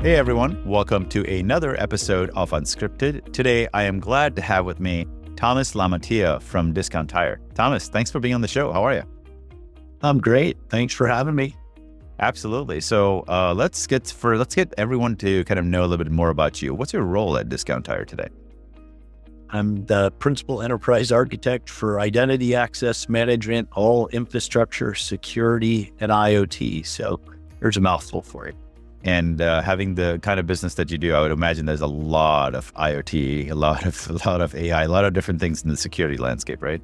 Hey everyone, welcome to another episode of Unscripted. Today, I am glad to have with me Thomas LaMantia from Discount Tire. Thomas, thanks for being on the show. How are you? I'm great. Thanks for having me. Absolutely. So let's get everyone to kind of know a little bit more about you. What's your role at Discount Tire today? I'm the principal enterprise architect for identity access management, all infrastructure, security, and IoT. So there's a mouthful for you. And having the kind of business that you do, I would imagine there's a lot of IoT, a lot of AI, a lot of different things in the security landscape, right?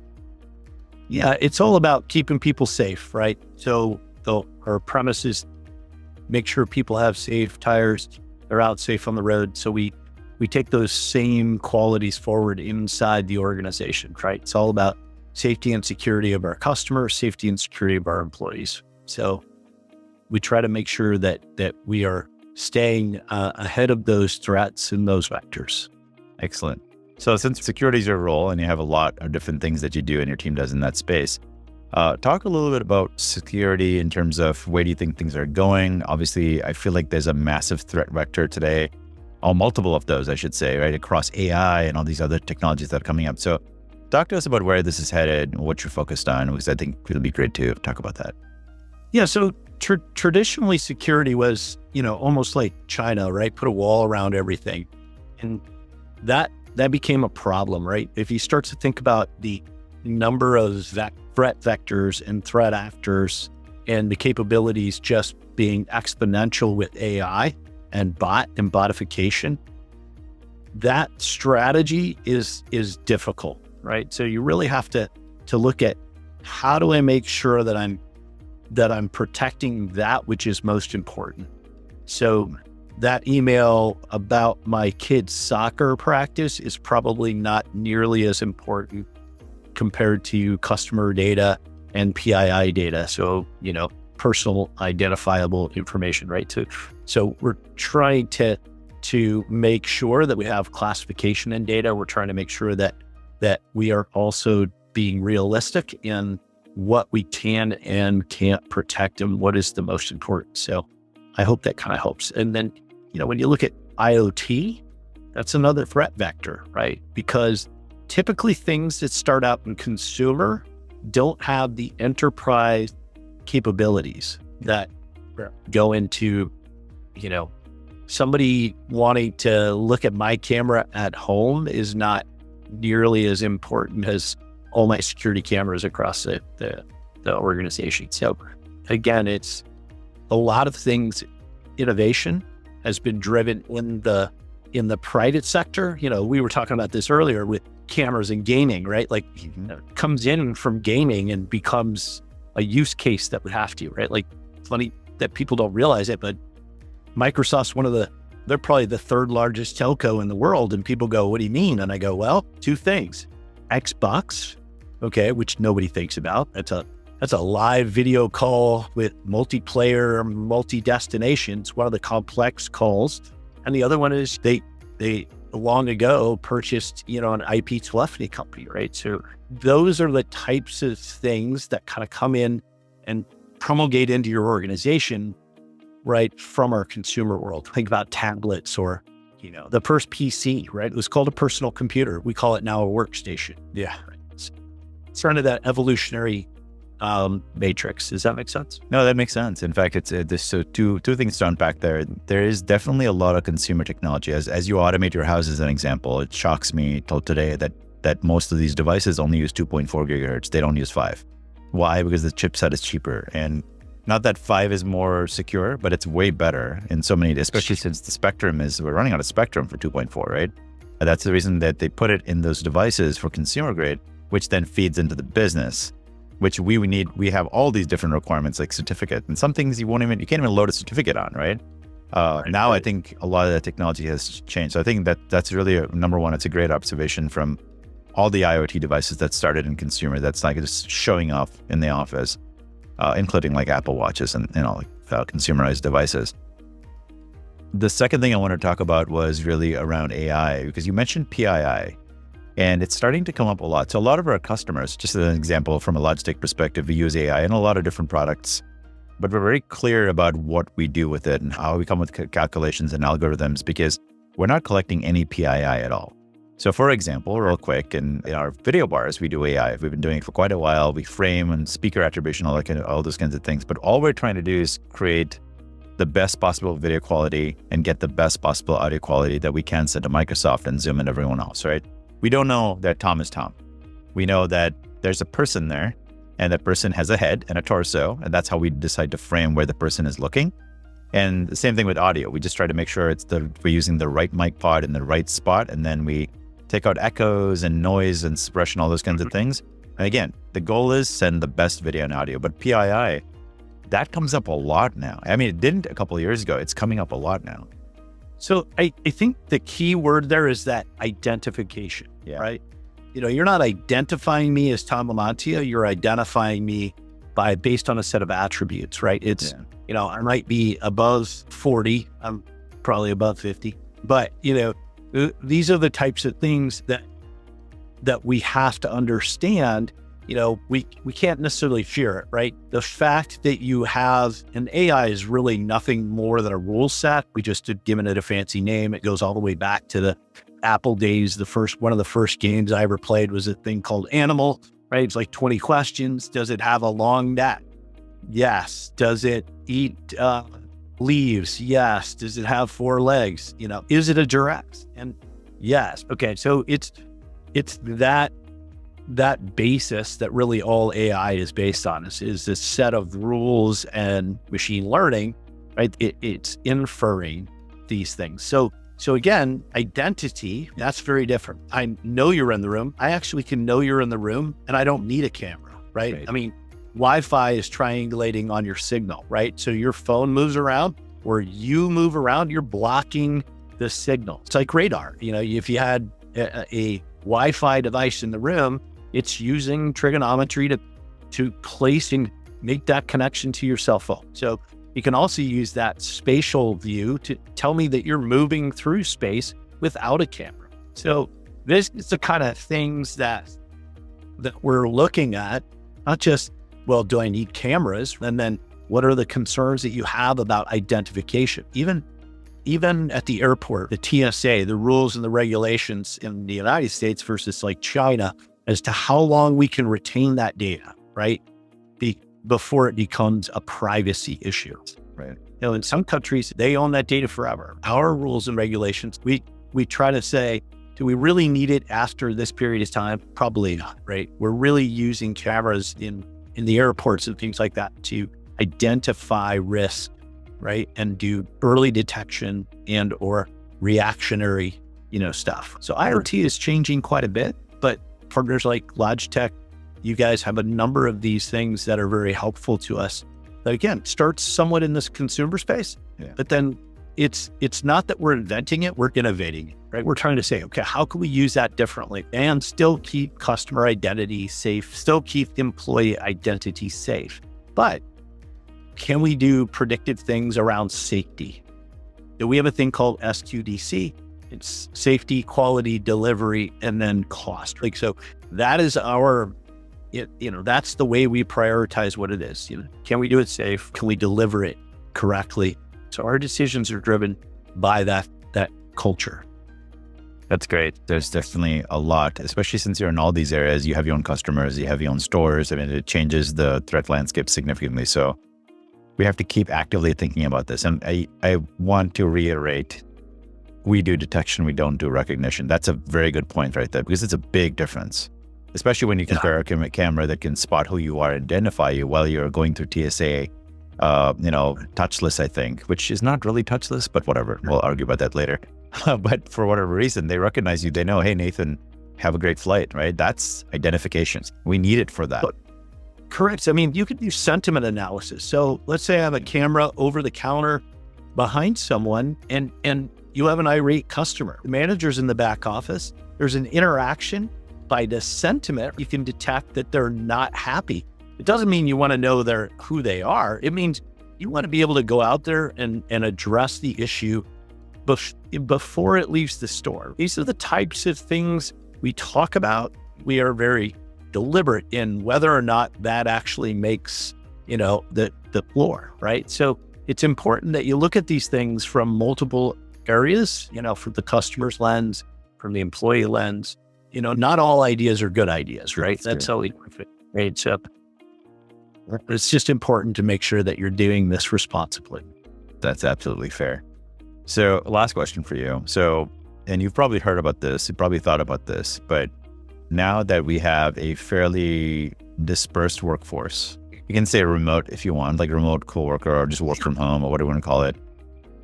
Yeah, it's all about keeping people safe, right? So our premise is make sure people have safe tires, they're out safe on the road. So we take those same qualities forward inside the organization, right? It's all about safety and security of our customers, safety and security of our employees. So we try to make sure that we are staying ahead of those threats and those vectors. Excellent. So since security is your role and you have a lot of different things that you do and your team does in that space, talk a little bit about security in terms of where do you think things are going? Obviously, I feel like there's a massive threat vector today, or multiple of those, I should say, right, across AI and all these other technologies that are coming up. So talk to us about where this is headed and what you're focused on, because I think it'll be great to talk about that. Yeah, so traditionally security was, almost like China, right? Put a wall around everything. And that became a problem, right? If you start to think about the number of threat vectors and threat actors and the capabilities just being exponential with AI and botification, that strategy is difficult, right? So you really have to look at how do I make sure that I'm protecting that which is most important. So that email about my kid's soccer practice is probably not nearly as important compared to customer data and PII data. So, personal identifiable information, right? So we're trying to make sure that we have classification in data. We're trying to make sure that we are also being realistic in what we can and can't protect and what is the most important. So I hope that kind of helps. And then, when you look at IoT, that's another threat vector, right? Because typically things that start out in consumer don't have the enterprise capabilities that go into, somebody wanting to look at my camera at home is not nearly as important as all my security cameras across the organization. So again, it's a lot of things. Innovation has been driven in the private sector. We were talking about this earlier with cameras and gaming, right? Like it comes in from gaming and becomes a use case that would have to, right? Like funny that people don't realize it, but Microsoft's they're probably the third largest telco in the world. And people go, what do you mean? And I go, well, two things. Xbox, okay, which nobody thinks about. That's a live video call with multiplayer, multi-destinations, one of the complex calls. And the other one is they long ago purchased, an IP telephony company, right? So those are the types of things that kind of come in and promulgate into your organization, right, from our consumer world. Think about tablets or, the first PC, right? It was called a personal computer. We call it now a workstation. Yeah. It's kind of that evolutionary matrix. Does that make sense? No, that makes sense. In fact, it's so two things to unpack there. There is definitely a lot of consumer technology. As you automate your house, as an example, it shocks me till today that most of these devices only use 2.4 gigahertz. They don't use 5. Why? Because the chipset is cheaper. And not that 5 is more secure, but it's way better in so many, especially since we're running out of spectrum for 2.4, right? And that's the reason that they put it in those devices for consumer grade, which then feeds into the business, which we need. We have all these different requirements like certificate, and some things you can't even load a certificate on, right? Now I think a lot of that technology has changed. So I think that's really number one. It's a great observation from all the IoT devices that started in consumer. That's like just showing off in the office, including like Apple Watches and all consumerized devices. The second thing I want to talk about was really around AI, because you mentioned PII. And it's starting to come up a lot. So a lot of our customers, just as an example, from a Logitech perspective, we use AI in a lot of different products. but we're very clear about what we do with it and how we come with calculations and algorithms, because we're not collecting any PII at all. So for example, real quick, in our video bars, we do AI. We've been doing it for quite a while. We frame and speaker attribution, all those kinds of things. But all we're trying to do is create the best possible video quality and get the best possible audio quality that we can send to Microsoft and Zoom and everyone else, right? We don't know that Tom is Tom. We know that there's a person there, and that person has a head and a torso, and that's how we decide to frame where the person is looking. And the same thing with audio. We just try to make sure we're using the right mic pod in the right spot, and then we take out echoes and noise and suppression, all those kinds of things. And again, the goal is send the best video and audio, but PII, that comes up a lot now. I mean, it didn't a couple of years ago. It's coming up a lot now. So I think the key word there is that identification, right? You're not identifying me as Tom LaMantia. You're identifying me based on a set of attributes, right? It's, I might be above 40. I'm probably above 50, but these are the types of things that we have to understand. We can't necessarily fear it, right? The fact that you have an AI is really nothing more than a rule set. We just had given it a fancy name. It goes all the way back to the Apple days. One of the first games I ever played was a thing called Animal, right? It's like 20 questions. Does it have a long neck? Yes. Does it eat leaves? Yes. Does it have 4 legs? Is it a giraffe? And yes. Okay. So it's that basis that really all AI is based on is this set of rules and machine learning, right? It's inferring these things. So again, identity, that's very different. I know you're in the room. I actually can know you're in the room, and I don't need a camera, right? I mean, Wi-Fi is triangulating on your signal, right? So your phone moves around, or you move around, you're blocking the signal. It's like radar. If you had a Wi-Fi device in the room, it's using trigonometry to place and make that connection to your cell phone. So you can also use that spatial view to tell me that you're moving through space without a camera. So this is the kind of things that we're looking at, not just, well, do I need cameras? And then what are the concerns that you have about identification? Even at the airport, the TSA, the rules and the regulations in the United States versus like China as to how long we can retain that data, right? Before it becomes a privacy issue. Right. In some countries, they own that data forever. Our rules and regulations, we try to say, do we really need it after this period of time? Probably not, right? We're really using cameras in the airports and things like that to identify risk, right? And do early detection and or reactionary, stuff. So IoT is changing quite a bit, but partners like Logitech, you guys have a number of these things that are very helpful to us. That again, starts somewhat in this consumer space, but then it's not that we're inventing it, we're innovating it, right? We're trying to say, okay, how can we use that differently and still keep customer identity safe, still keep employee identity safe, but can we do predictive things around safety? We have a thing called S2DC. It's safety, quality, delivery, and then cost. So that is that's the way we prioritize what it is. Can we do it safe? Can we deliver it correctly? So our decisions are driven by that culture. That's great. There's definitely a lot, especially since you're in all these areas. You have your own customers, you have your own stores. I mean, it changes the threat landscape significantly. So we have to keep actively thinking about this. And I want to reiterate, we do detection, we don't do recognition. That's a very good point right there, because it's a big difference, especially when you compare a camera that can spot who you are, identify you while you're going through TSA, touchless, I think, which is not really touchless, but whatever. We'll argue about that later. But for whatever reason, they recognize you. They know, hey, Nathan, have a great flight, right? That's identification. We need it for that. But, correct. I mean, you could do sentiment analysis. So let's say I have a camera over the counter behind someone and you have an irate customer. The manager's in the back office. There's an interaction. By the sentiment, you can detect that they're not happy. It doesn't mean you want to know who they are. It means you want to be able to go out there and address the issue before it leaves the store. These are the types of things we talk about. We are very deliberate in whether or not that actually makes the floor, right? So it's important that you look at these things from multiple areas, from the customer's lens, from the employee lens. Not all ideas are good ideas, right? That's how we fit, right? So it's just important to make sure that you're doing this responsibly. That's absolutely fair. So last question for you. So, and you've probably heard about this, you probably thought about this, but now that we have a fairly dispersed workforce, you can say remote if you want, like remote coworker or just work from home or whatever you want to call it.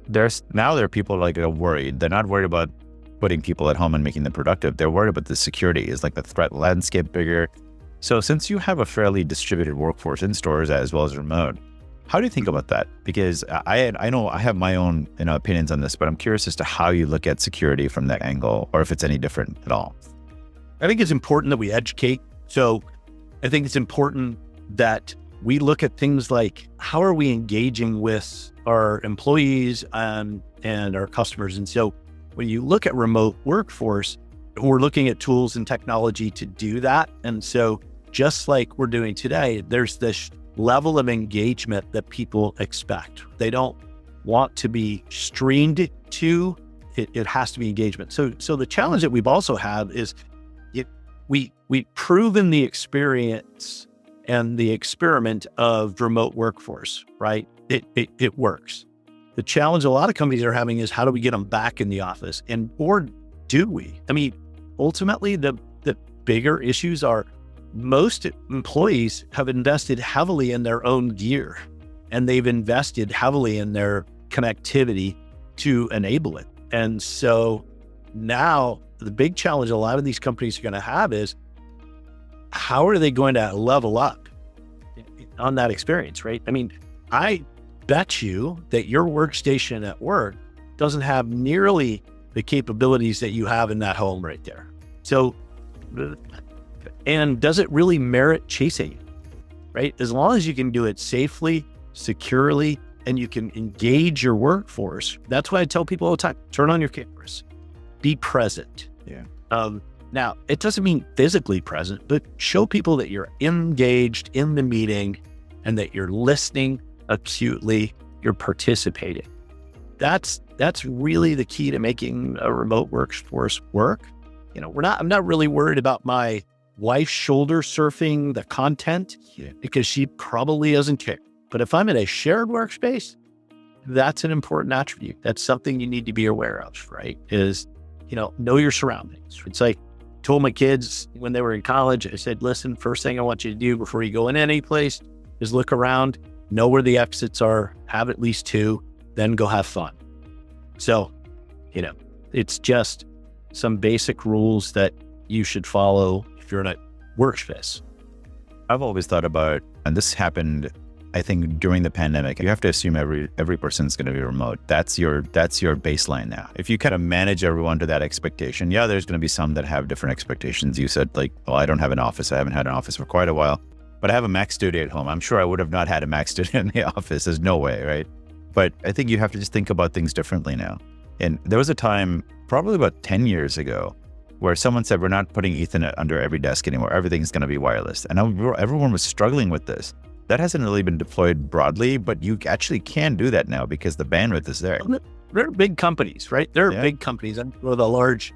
There are people like worried. They're not worried about putting people at home and making them productive. They're worried about the security. Is like the threat landscape bigger? So since you have a fairly distributed workforce in stores as well as remote, how do you think about that? Because I know I have my own opinions on this, but I'm curious as to how you look at security from that angle, or if it's any different at all. I think it's important that we educate. So I think it's important that we look at things like, how are we engaging with our employees and our customers? And so when you look at remote workforce, we're looking at tools and technology to do that. And so just like we're doing today, there's this level of engagement that people expect. They don't want to be streamed to, it has to be engagement. So the challenge that we've also had is we've proven the experience and the experiment of remote workforce, right? It works. The challenge a lot of companies are having is, how do we get them back in the office? Or do we? I mean, ultimately, the bigger issues are, most employees have invested heavily in their own gear, and they've invested heavily in their connectivity to enable it. And so now the big challenge a lot of these companies are going to have is, how are they going to level up on that experience, right? I mean, I bet you that your workstation at work doesn't have nearly the capabilities that you have in that home right there. So, and does it really merit chasing it, right? As long as you can do it safely, securely, and you can engage your workforce. That's why I tell people all the time, turn on your cameras, be present. Yeah. Now, it doesn't mean physically present, but show people that you're engaged in the meeting and that you're listening acutely, you're participating. That's really the key to making a remote workforce work. I'm not really worried about my wife shoulder surfing the content because she probably doesn't care. But if I'm in a shared workspace, that's an important attribute. That's something you need to be aware of, right? Is, know your surroundings. It's like, I told my kids when they were in college, I said, listen, first thing I want you to do before you go in any place is look around, know where the exits are, have at least 2, then go have fun. So, it's just some basic rules that you should follow if you're in a workspace. I've always thought about, and this happened, I think, during the pandemic, you have to assume every person's going to be remote. That's your baseline now. If you kind of manage everyone to that expectation, there's going to be some that have different expectations. You said like, well, I don't have an office. I haven't had an office for quite a while, but I have a Mac studio at home. I'm sure I would have not had a Mac studio in the office. There's no way, right? But I think you have to just think about things differently now. And there was a time, probably about 10 years ago, where someone said, we're not putting Ethernet under every desk anymore. Everything's going to be wireless. And everyone was struggling with this. That hasn't really been deployed broadly, but you actually can do that now because the bandwidth is there. They're big companies, right? They're big companies. I'm with a large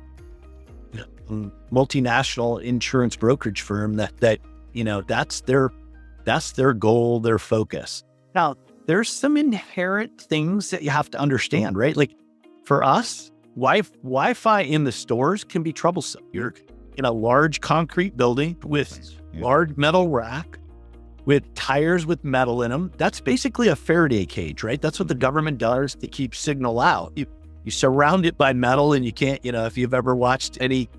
multinational insurance brokerage firm that's their goal, their focus. Now, there's some inherent things that you have to understand, right? Like for us, Wi-Fi in the stores can be troublesome. You're in a large concrete building with large metal rack, with tires with metal in them. That's basically a Faraday cage, right? That's what the government does to keep signal out. You surround it by metal, and you can't, if you've ever watched any,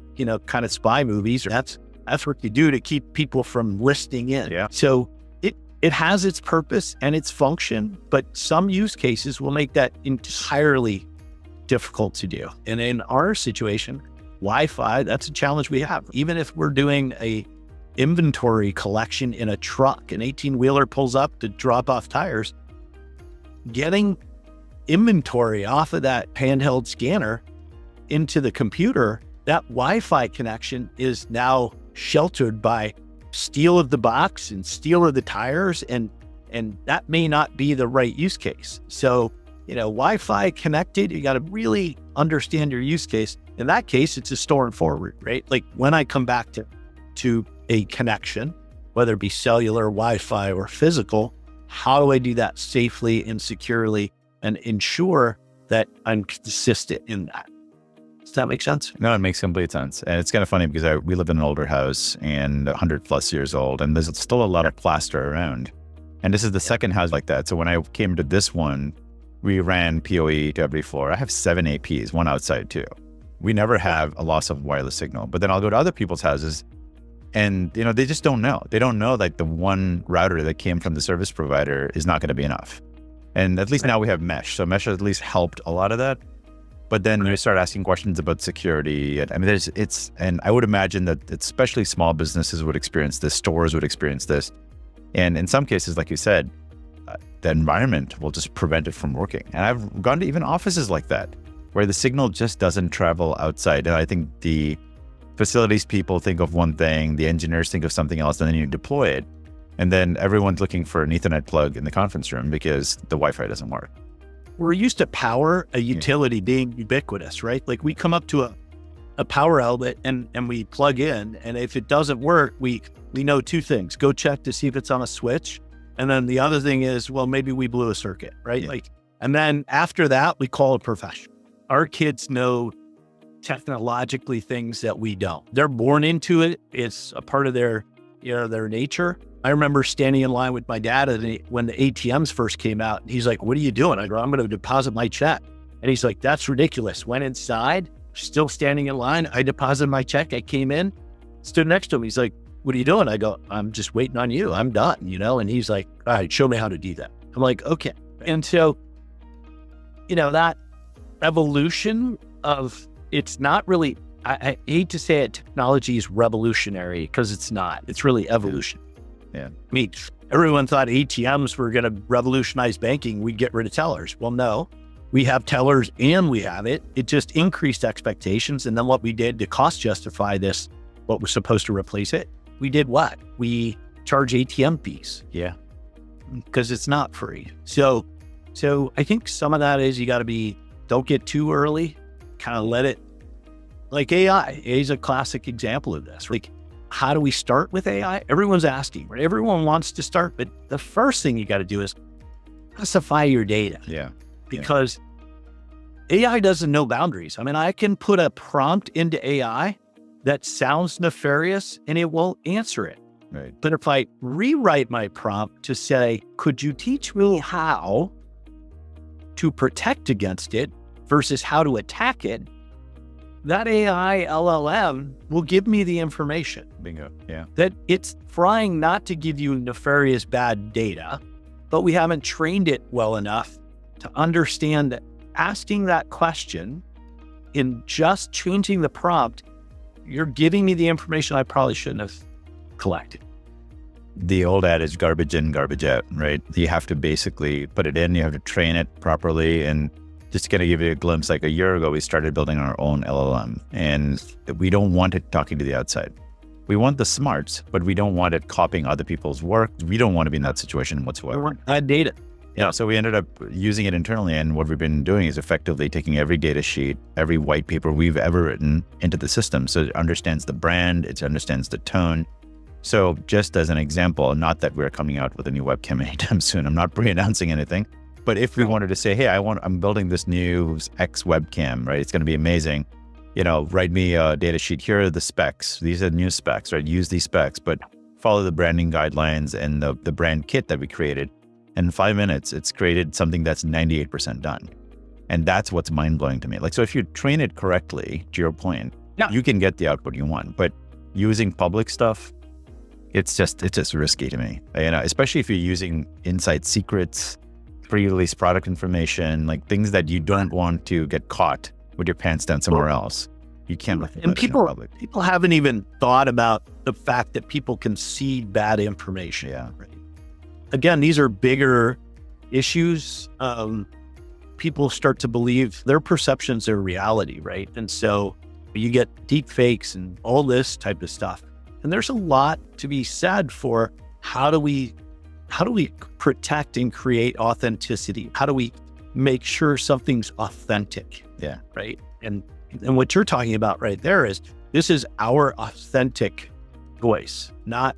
kind of spy movies, that's what you do to keep people from listening in. Yeah. So it has its purpose and its function, but some use cases will make that entirely difficult to do. And in our situation, Wi-Fi, that's a challenge we have. Even if we're doing a inventory collection in a truck, an 18-wheeler pulls up to drop off tires, getting inventory off of that handheld scanner into the computer, that Wi-Fi connection is now sheltered by steel of the box and steel of the tires, and And that may not be the right use case. So, Wi-Fi connected, you got to really understand your use case. In that case, it's a store and forward, right? Like when I come back to a connection, whether it be cellular, Wi-Fi, or physical, how do I do that safely and securely and ensure that I'm consistent in that? Does that make sense? No, it makes complete sense. And it's kind of funny because we live in an older house and 100+ years old, and there's still a lot of plaster around. And this is the second house like that. So when I came to this one, we ran PoE to every floor. I have 7 APs, one outside too. We never have a loss of wireless signal. But then I'll go to other people's houses and, they just don't know. They don't know like the one router that came from the service provider is not going to be enough. And at least now we have mesh. So mesh has at least helped a lot of that. But then we start asking questions about security. And I mean, and I would imagine that especially small businesses would experience this, stores would experience this. And in some cases, like you said, the environment will just prevent it from working. And I've gone to even offices like that, where the signal just doesn't travel outside. And I think the facilities people think of one thing, the engineers think of something else, and then you deploy it. And then everyone's looking for an Ethernet plug in the conference room because the Wi-Fi doesn't work. We're used to power, a utility being ubiquitous, right? Like we come up to a power outlet and we plug in, and if it doesn't work, we know two things. Go check to see if it's on a switch. And then the other thing is, well, maybe we blew a circuit, right? Yeah. And then after that, we call a professional. Our kids know technologically things that we don't. They're born into it. It's a part of their nature. I remember standing in line with my dad when the ATMs first came out. He's like, "What are you doing?" I go, "I'm going to deposit my check." And he's like, "That's ridiculous." Went inside, still standing in line. I deposited my check. I came in, stood next to him. He's like, "What are you doing?" I go, "I'm just waiting on you. I'm done," And he's like, "All right, show me how to do that." I'm like, "Okay." And so, that evolution of, it's not really, I hate to say it, technology is revolutionary because it's not. It's really evolution. Yeah. I mean, everyone thought ATMs were going to revolutionize banking. We'd get rid of tellers. Well, no, we have tellers and we have it. It just increased expectations. And then what we did to cost justify this, what was supposed to replace it, we did what? We charge ATM fees. Yeah. Because it's not free. So I think some of that is you got to don't get too early, kind of let it, like AI is a classic example of this. Like, how do we start with AI? Everyone's asking, right? Everyone wants to start, but the first thing you got to do is classify your data. Yeah. Because AI doesn't know boundaries. I mean, I can put a prompt into AI that sounds nefarious and it won't answer it. Right. But if I rewrite my prompt to say, "Could you teach me how to protect against it versus how to attack it?" that AI LLM will give me the information. Bingo. Yeah. That it's trying not to give you nefarious bad data, but we haven't trained it well enough to understand that asking that question in just changing the prompt, you're giving me the information I probably shouldn't have collected. The old adage, garbage in, garbage out, right? You have to basically put it in, you have to train it properly. And just to kind of give you a glimpse, like a year ago, we started building our own LLM, and we don't want it talking to the outside. We want the smarts, but we don't want it copying other people's work. We don't want to be in that situation whatsoever. We want bad data. Yeah, so we ended up using it internally, and what we've been doing is effectively taking every data sheet, every white paper we've ever written into the system. So it understands the brand, it understands the tone. So just as an example, not that we're coming out with a new webcam anytime soon, I'm not pre-announcing anything, but if we wanted to say, hey, I'm building this new X webcam, right? It's going to be amazing. Write me a data sheet. Here are the specs. These are new specs, right? Use these specs, but follow the branding guidelines and the brand kit that we created. In 5 minutes, it's created something that's 98% done. And that's what's mind-blowing to me. Like, so if you train it correctly, to your point, you can get the output you want. But using public stuff, it's just risky to me. Especially if you're using inside secrets, pre-release product information, like things that you don't want to get caught with your pants down somewhere else. You can't. And people haven't even thought about the fact that people can seed bad information. Yeah. Right? Again, these are bigger issues. People start to believe their perceptions are reality, right? And so you get deep fakes and all this type of stuff. And there's a lot to be said for how do we how do we protect and create authenticity? How do we make sure something's authentic? Yeah. Right. And what you're talking about right there is, this is our authentic voice, not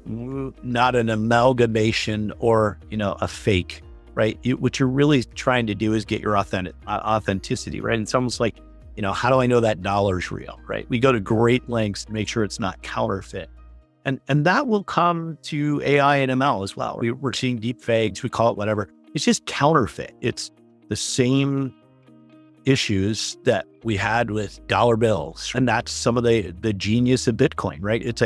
an amalgamation or, a fake, right? What you're really trying to do is get your authenticity, right? And it's almost like, how do I know that dollar's real, right? We go to great lengths to make sure it's not counterfeit. And that will come to AI and ML as well. We're seeing deep fakes, we call it whatever. It's just counterfeit. It's the same issues that we had with dollar bills. And that's some of the genius of Bitcoin, right? It's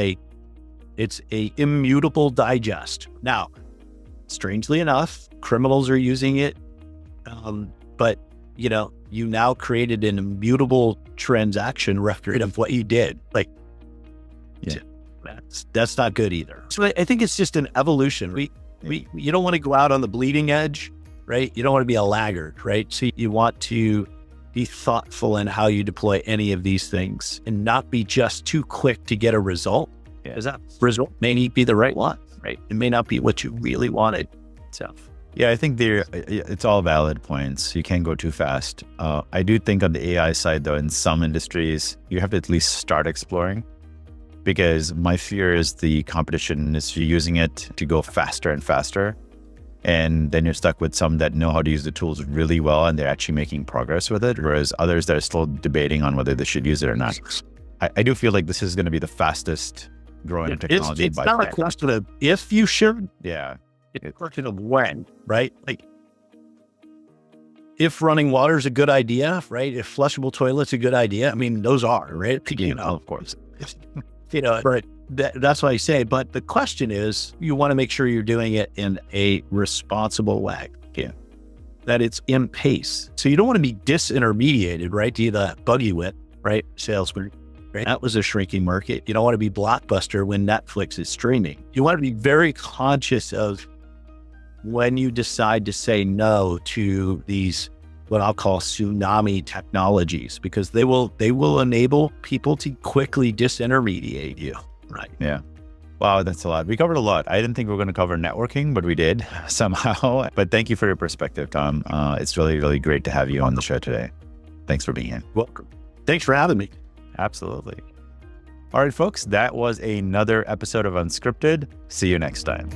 a immutable digest. Now, strangely enough, criminals are using it. But you now created an immutable transaction record of what you did. Like, yeah, that's not good either. So I think it's just an evolution. You don't want to go out on the bleeding edge, right? You don't want to be a laggard, right? So you want to be thoughtful in how you deploy any of these things and not be just too quick to get a result. Because that result may not be the right one, right? It may not be what you really wanted. So, yeah, I think it's all valid points. You can't go too fast. I do think on the AI side, though, in some industries, you have to at least start exploring, because my fear is the competition is using it to go faster and faster. And then you're stuck with some that know how to use the tools really well and they're actually making progress with it, whereas others that are still debating on whether they should use it or not. I do feel like this is going to be the fastest growing technology. It's not a question of if you should. Yeah. It's a question of when, right? Like, if running water is a good idea, right? If flushable toilets a good idea, I mean, those are, right? Of course. Right. That's what I say. But the question is, you want to make sure you're doing it in a responsible way. Yeah. That it's in pace. So you don't want to be disintermediated, right? To the buggy whip, right? Salesman, right? That was a shrinking market. You don't want to be Blockbuster when Netflix is streaming. You want to be very conscious of when you decide to say no to these, what I'll call tsunami technologies, because they will enable people to quickly disintermediate you. Right. Yeah. Wow, that's a lot. We covered a lot. I didn't think we were going to cover networking, but we did somehow. But thank you for your perspective, Tom. It's really, really great to have you on the show today. Thanks for being here. Welcome. Thanks for having me. Absolutely. All right, folks, that was another episode of Unscripted. See you next time.